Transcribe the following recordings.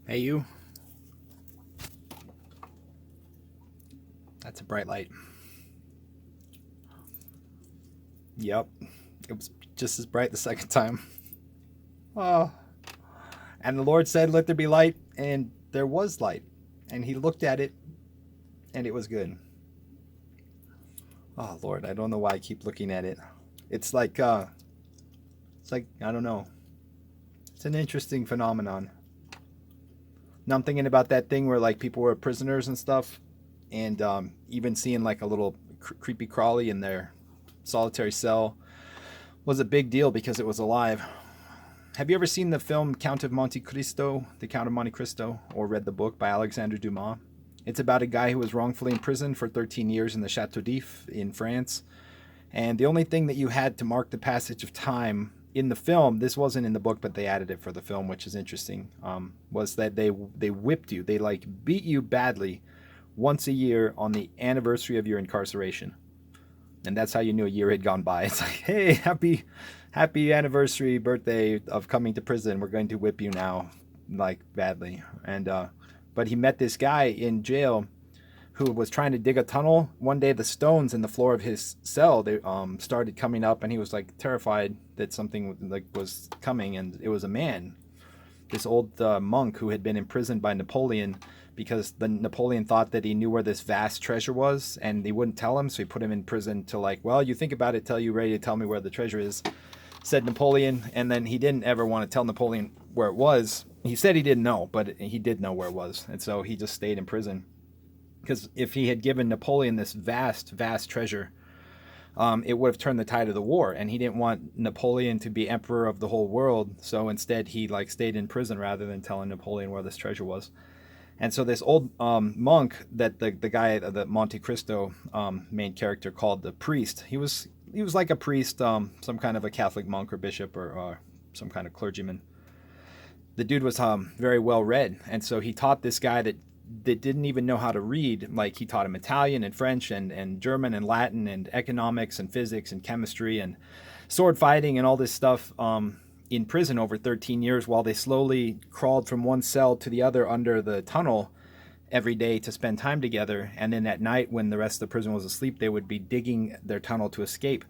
Hey, you. That's a bright light. Yep. It was just as bright the second time. Oh. And the Lord said, "Let there be light," and there was light. And he looked at it, and it was good. Oh, Lord, I don't know why I keep looking at it. It's like, I don't know. It's an interesting phenomenon. Now I'm thinking about that thing where, like, people were prisoners and stuff, and even seeing, like, a little creepy crawly in their solitary cell was a big deal because it was alive. Have you ever seen the film Count of Monte Cristo, The Count of Monte Cristo, or read the book by Alexandre Dumas? It's about a guy who was wrongfully imprisoned for 13 years in the Chateau d'If in France. And the only thing that you had to mark the passage of time in the film, this wasn't in the book, but they added it for the film, which is interesting, was that they whipped you. They like beat you badly once a year on the anniversary of your incarceration. And that's how you knew a year had gone by. It's like, hey, happy anniversary, birthday of coming to prison. We're going to whip you now, like badly. And but he met this guy in jail who was trying to dig a tunnel. One day, the stones in the floor of his cell they started coming up, and he was like terrified that something like was coming, and it was a man, this old monk who had been imprisoned by Napoleon because the Napoleon thought that he knew where this vast treasure was, and he wouldn't tell him, so he put him in prison to like, well, you think about it till you're ready to tell me where the treasure is, said Napoleon, and then he didn't ever want to tell Napoleon where it was. He said he didn't know, but he did know where it was, and so he just stayed in prison. Because if he had given Napoleon this vast treasure, it would have turned the tide of the war, and he didn't want Napoleon to be emperor of the whole world. So instead, he like stayed in prison rather than telling Napoleon where this treasure was. And so this old monk that the guy, the Monte Cristo main character called the priest, he was like a priest, some kind of a Catholic monk or bishop or some kind of clergyman. The dude was very well read, and so he taught this guy that didn't even know how to read. Like he taught him Italian and French and German and Latin and economics and physics and chemistry and sword fighting and all this stuff in prison over 13 years while they slowly crawled from one cell to the other under the tunnel every day to spend time together. And then at night, when the rest of the prison was asleep, they would be digging their tunnel to escape.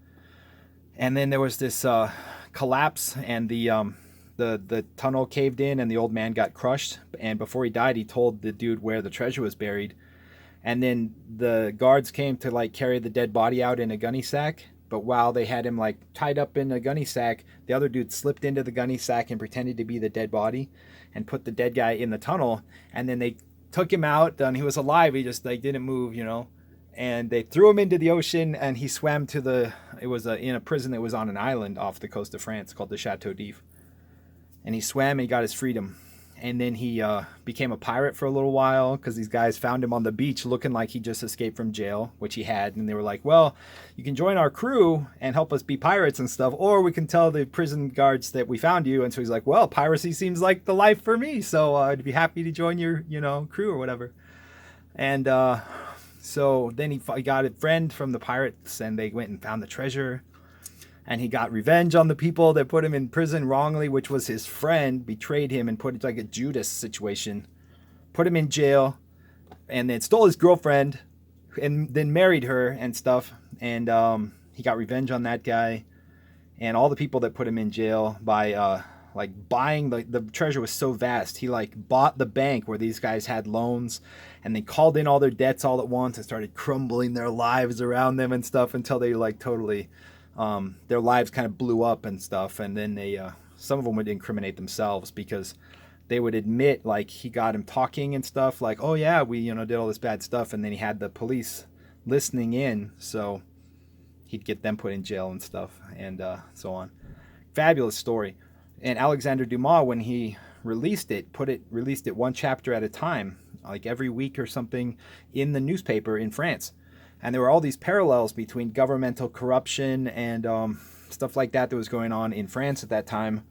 And then there was this collapse, and the tunnel caved in, and the old man got crushed. And before he died, he told the dude where the treasure was buried. And then the guards came to like carry the dead body out in a gunny sack. But while they had him like tied up in a gunny sack, the other dude slipped into the gunny sack and pretended to be the dead body and put the dead guy in the tunnel. And then they took him out, and he was alive. He just like didn't move. And they threw him into the ocean, and he swam to it was in a prison that was on an island off the coast of France called the Chateau d'If. And he swam and he got his freedom. And then he became a pirate for a little while because these guys found him on the beach looking like he just escaped from jail, which he had. And they were like, well, you can join our crew and help us be pirates and stuff, or we can tell the prison guards that we found you. And so he's like, well, piracy seems like the life for me, so I'd be happy to join your crew or whatever. And so then he got a friend from the pirates, and they went and found the treasure. And he got revenge on the people that put him in prison wrongly, which was his friend, betrayed him and put it like a Judas situation, put him in jail, and then stole his girlfriend, and then married her and stuff. And he got revenge on that guy and all the people that put him in jail by like buying the treasure was so vast. He like bought the bank where these guys had loans, and they called in all their debts all at once and started crumbling their lives around them and stuff until they like totally their lives kind of blew up and stuff. And then they some of them would incriminate themselves because they would admit like he got him talking and stuff like, oh yeah, we did all this bad stuff, and then he had the police listening in, so he'd get them put in jail and stuff, and so on. Fabulous story. And Alexander Dumas, when he released it one chapter at a time, like every week or something, in the newspaper in France. And there were all these parallels between governmental corruption and stuff like that was going on in France at that time.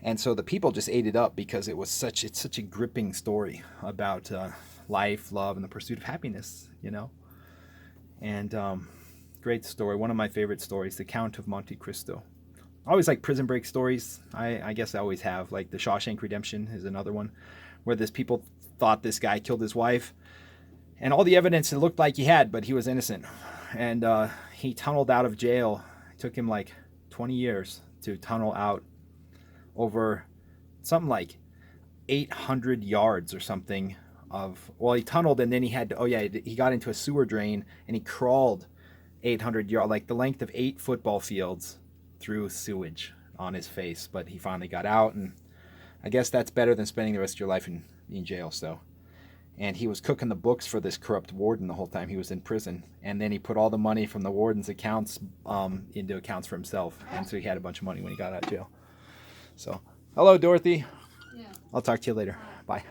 And so the people just ate it up because it's such a gripping story about life, love, and the pursuit of happiness. And great story. One of my favorite stories, The Count of Monte Cristo. I always like prison break stories. I guess I always have. Like the Shawshank Redemption is another one where this people thought this guy killed his wife. And all the evidence, it looked like he had, but he was innocent. And he tunneled out of jail. It took him like 20 years to tunnel out over something like 800 yards or something of, well, he tunneled and then he had to, oh yeah, he got into a sewer drain and he crawled 800 yards, like the length of 8 football fields through sewage on his face. But he finally got out, and I guess that's better than spending the rest of your life in jail. So, and he was cooking the books for this corrupt warden the whole time he was in prison, and then he put all the money from the warden's accounts into accounts for himself, and so he had a bunch of money when he got out of jail. So, hello, Dorothy. Yeah. I'll talk to you later. Bye.